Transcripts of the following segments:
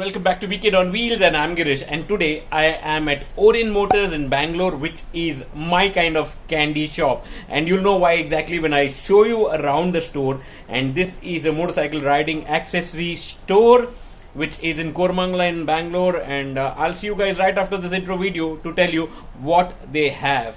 welcome back to Weekend on Wheels, and I'm Girish, and today I am at Orin Motors in Bangalore, which is my kind of candy shop, and you'll know why exactly when I show you around the store. And this is a motorcycle riding accessory store which is in Koramangala in Bangalore, and I'll see you guys right after this intro video to tell you what they have.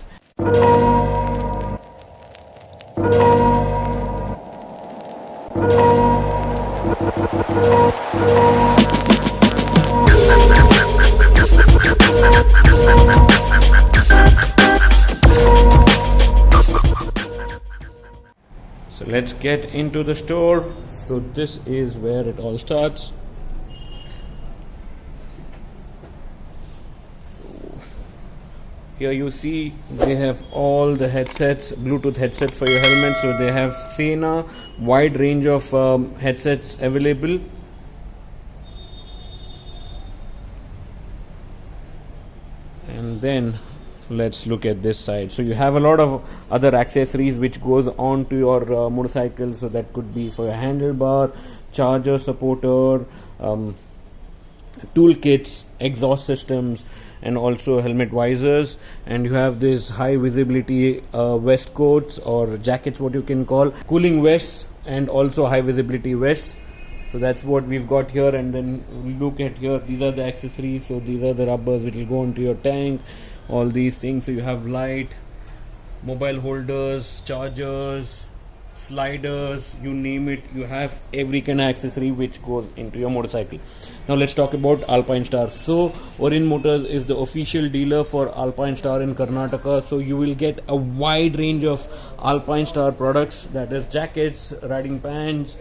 So let's get into the store. So this is where it all starts. Here you see they have all the headsets, Bluetooth headset for your helmet. So they have Sena, wide range of headsets available. And then let's look at this side. So you have a lot of other accessories which goes on to your motorcycle. So that could be for your handlebar, charger supporter, toolkits, exhaust systems, and also helmet visors. And you have this high visibility vest coats or jackets, what you can call cooling vests, and also high visibility vests. So that's what we've got here. And then look at here, these are the accessories. So these are the rubbers which will go into your tank, all these things. So you have light, mobile holders, chargers, sliders, you name it, you have every kind of accessory which goes into your motorcycle. Now let's talk about Alpinestar. So Orin Motors is the official dealer for Alpinestar in Karnataka. So you will get a wide range of Alpinestar products, that is jackets, riding pants,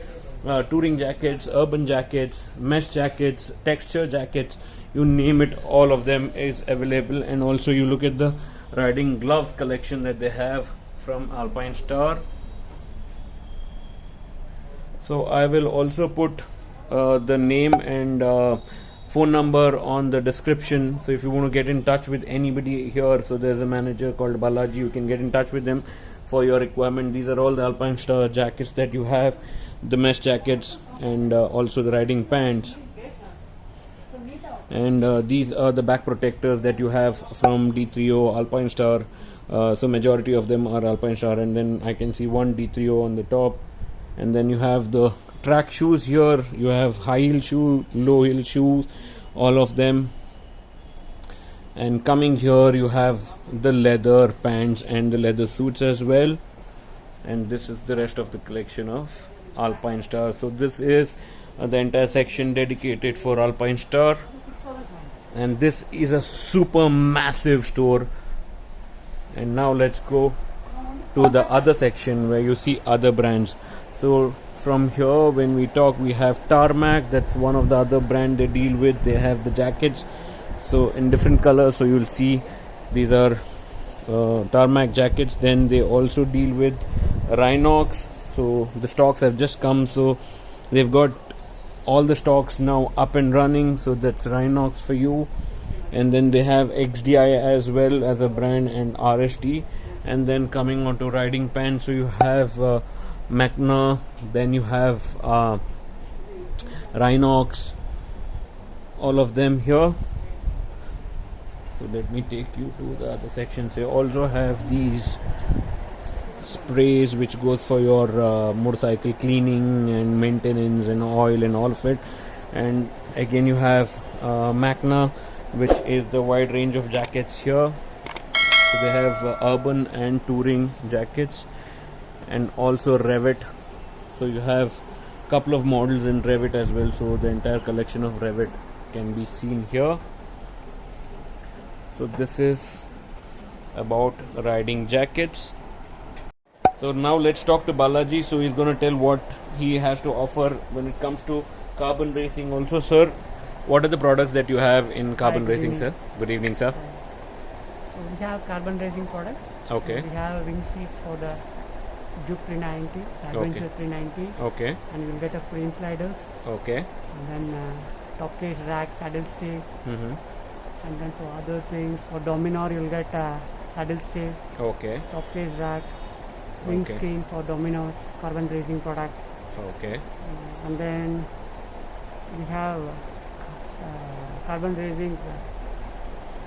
touring jackets, urban jackets, mesh jackets, texture jackets, you name it, all of them is available. And also you look at the riding gloves collection that they have from Alpinestar. So I will also put the name and phone number on the description. So if you want to get in touch with anybody here, so there's a manager called Balaji, you can get in touch with them for your requirement. These are all the Alpinestar jackets that you have, the mesh jackets, and also the riding pants. And these are the back protectors that you have from D3O, Alpinestar. So majority of them are Alpinestar, and then I can see one D3O on the top. And then you have the track shoes here, you have high heel shoe, low heel shoes, all of them. And coming here you have the leather pants and the leather suits as well. And this is the rest of the collection of Alpinestar. So this is the entire section dedicated for Alpinestar, and this is a super massive store. And now let's go to the other section where you see other brands. So from here, when we talk, we have Tarmac, that's one of the other brand they deal with. They have the jackets, so in different colors. So you'll see these are Tarmac jackets. Then they also deal with Rhinox. So the stocks have just come, so they've got all the stocks now up and running. So that's Rhinox for you. And then they have XDI as well as a brand, and RST. And then coming on to riding pants, so you have Macna, then you have Rhinox, all of them here. So let me take you to the other sections. You also have these sprays which goes for your motorcycle cleaning and maintenance and oil and all of it. And again you have Macna, which is the wide range of jackets here. So they have urban and touring jackets, and also Revit. So you have a couple of models in Revit as well. So the entire collection of Revit can be seen here. So this is about riding jackets. So now let's talk to Balaji. So he's going to tell what he has to offer when it comes to carbon racing also. Sir, what are the products that you have in carbon racing, sir? Good evening, sir. So we have carbon racing products. Okay. So we have wing seats for the Juke 390, Adventure 390. Okay. And you will get a frame sliders. Okay. And then top case rack, saddle stay. And then for other things, for Dominar you'll get saddle stay. Okay. Top case rack, wing screen for Dominar, carbon racing product. Okay. And then we have carbon raisings,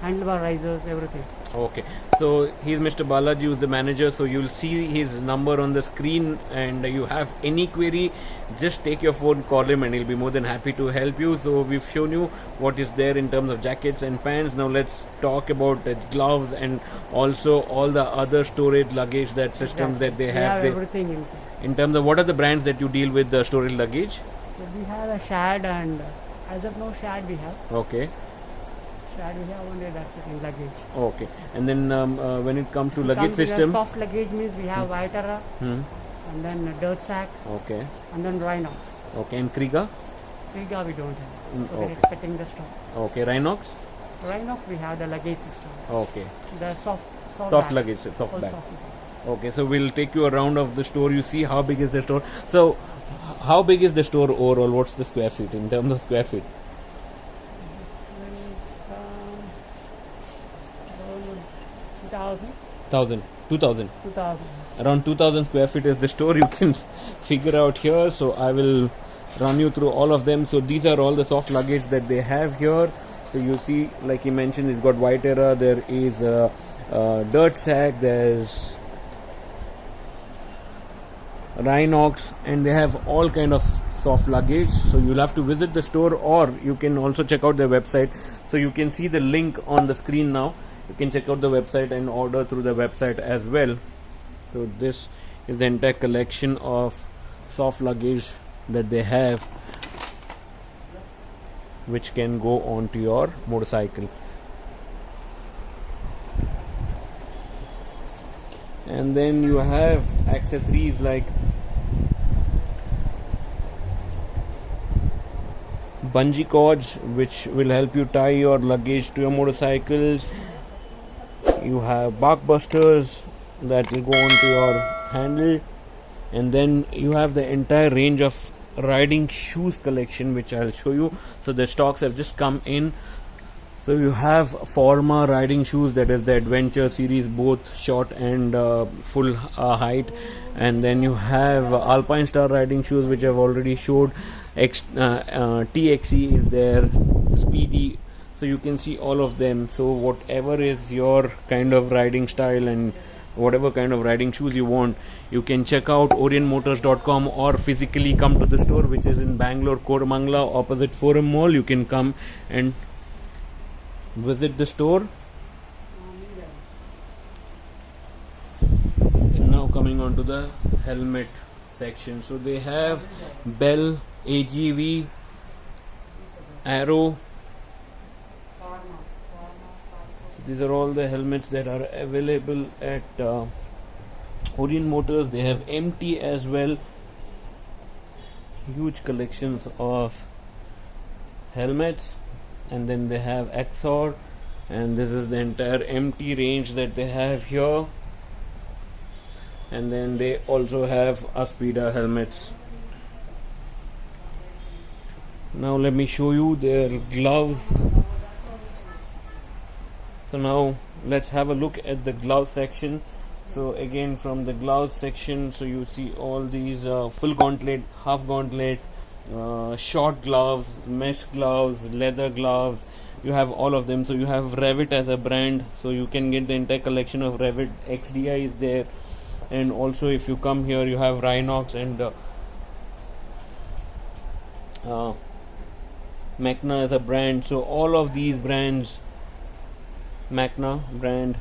handlebar risers, everything. Okay, so he's Mr. Balaji, who's the manager. So you'll see his number on the screen, and you have any query, just take your phone, call him, and he'll be more than happy to help you. So we've shown you what is there in terms of jackets and pants. Now let's talk about gloves and also all the other storage luggage that systems that they have. Everything In terms of what are the brands that you deal with the storage luggage? So we have a Shad, and as of now, Shad we have. Okay. Shad we have only, that's it in luggage. Okay. And then when it comes to luggage Comes with a system. soft luggage means we have Vitara, Hmm. and then Dirt Sack, Okay. and then Rhinox. Okay. And Kriega? Kriega we don't have. So okay. we're expecting the stock. Okay. Rhinox? Rhinox we have the luggage system. Okay. The soft Soft bags. luggage, soft All bag. soft bags. Okay, so we'll take you around of the store. You see how big is the store. So, how big is the store overall? What's the square feet in terms of square feet? Around 1,000, 2,000. 2000. Around 2,000 square feet is the store. You can figure out here. So I will run you through all of them. So these are all the soft luggage that they have here. So you see, like he mentioned, he's got Vitara. There is a Dirt Sack. There's Rhinox, and they have all kind of soft luggage. So you'll have to visit the store, or you can also check out their website. So you can see the link on the screen now. You can check out the website and order through the website as well. So this is the entire collection of soft luggage that they have, which can go onto your motorcycle. And then you have accessories like bungee cords, which will help you tie your luggage to your motorcycles. You have bark busters that will go onto your handle, and then you have the entire range of riding shoes collection, which I'll show you. So the stocks have just come in. So you have Forma riding shoes, that is the Adventure series, both short and full height. And then you have Alpine Star riding shoes, which I've already showed. TXE is there, Speedy. So you can see all of them. So whatever is your kind of riding style and whatever kind of riding shoes you want, you can check out orientmotors.com or physically come to the store, which is in Bangalore, Koramangala, opposite Forum Mall. You can come and visit the store. And now coming on to the helmet section. So they have Bell, AGV, Arrow. So these are all the helmets that are available at Orient Motors. They have MT as well. Huge collections of helmets. And then they have Exor, and this is the entire MT range that they have here. And then they also have Aspida helmets. Now let me show you their gloves. So now let's have a look at the glove section. So again, from the gloves section, so you see all these full gauntlet, half gauntlet, short gloves, mesh gloves, leather gloves. You have all of them. So you have Revit as a brand, so you can get the entire collection of Revit. XDI is there, and also if you come here, you have Rhinox and Macna as a brand. So all of these brands, Macna brand,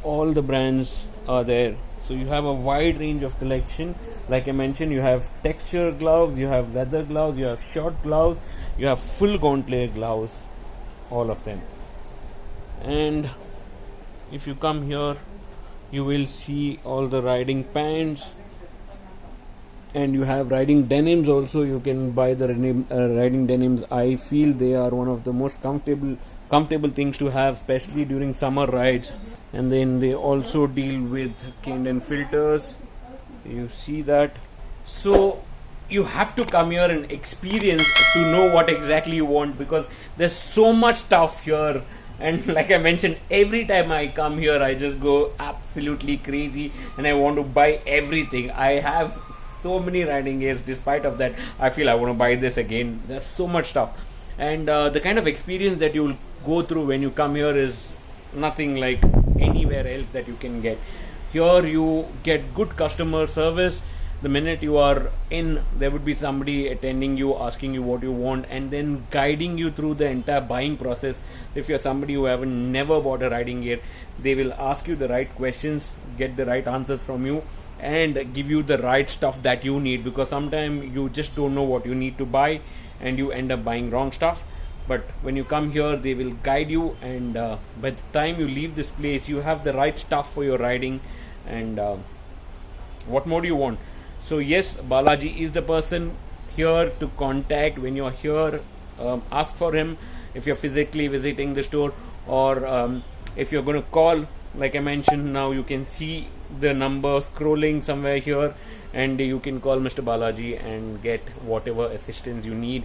all the brands are there. So you have a wide range of collection. Like I mentioned, you have texture gloves, you have leather gloves, you have short gloves, you have full gauntlet gloves, all of them. And if you come here, you will see all the riding pants, and you have riding denims also. You can buy the riding denims. I feel they are one of the most comfortable things to have, especially during summer rides. And then they also deal with Kanden filters. You see that. So you have to come here and experience to know what exactly you want, because there's so much stuff here. And like I mentioned, every time I come here, I just go absolutely crazy and I want to buy everything. I have so many riding gears. Despite of that, I feel I want to buy this again. There's so much stuff. and the kind of experience that you will go through when you come here is nothing like anywhere else that you can get. Here you get good customer service. The minute you are in, there would be somebody attending you, asking you what you want, and then guiding you through the entire buying process. If you're somebody who haven't never bought a riding gear, they will ask you the right questions, get the right answers from you, and give you the right stuff that you need, because sometimes you just don't know what you need to buy and you end up buying wrong stuff. But when you come here, they will guide you, and by the time you leave this place, you have the right stuff for your riding. And what more do you want? So yes, Balaji is the person here to contact when you're here. Ask for him if you're physically visiting the store, or if you're going to call. Like I mentioned, now you can see the number scrolling somewhere here, and you can call Mr. Balaji and get whatever assistance you need.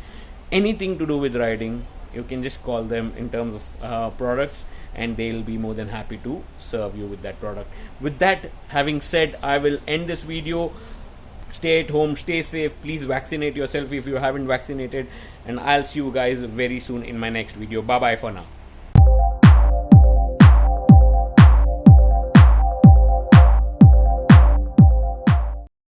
Anything to do with riding, you can just call them in terms of products, and they'll be more than happy to serve you with that product. With that having said, I will end this video. Stay at home, stay safe, please vaccinate yourself if you haven't vaccinated, and I'll see you guys very soon in my next video. Bye bye for now.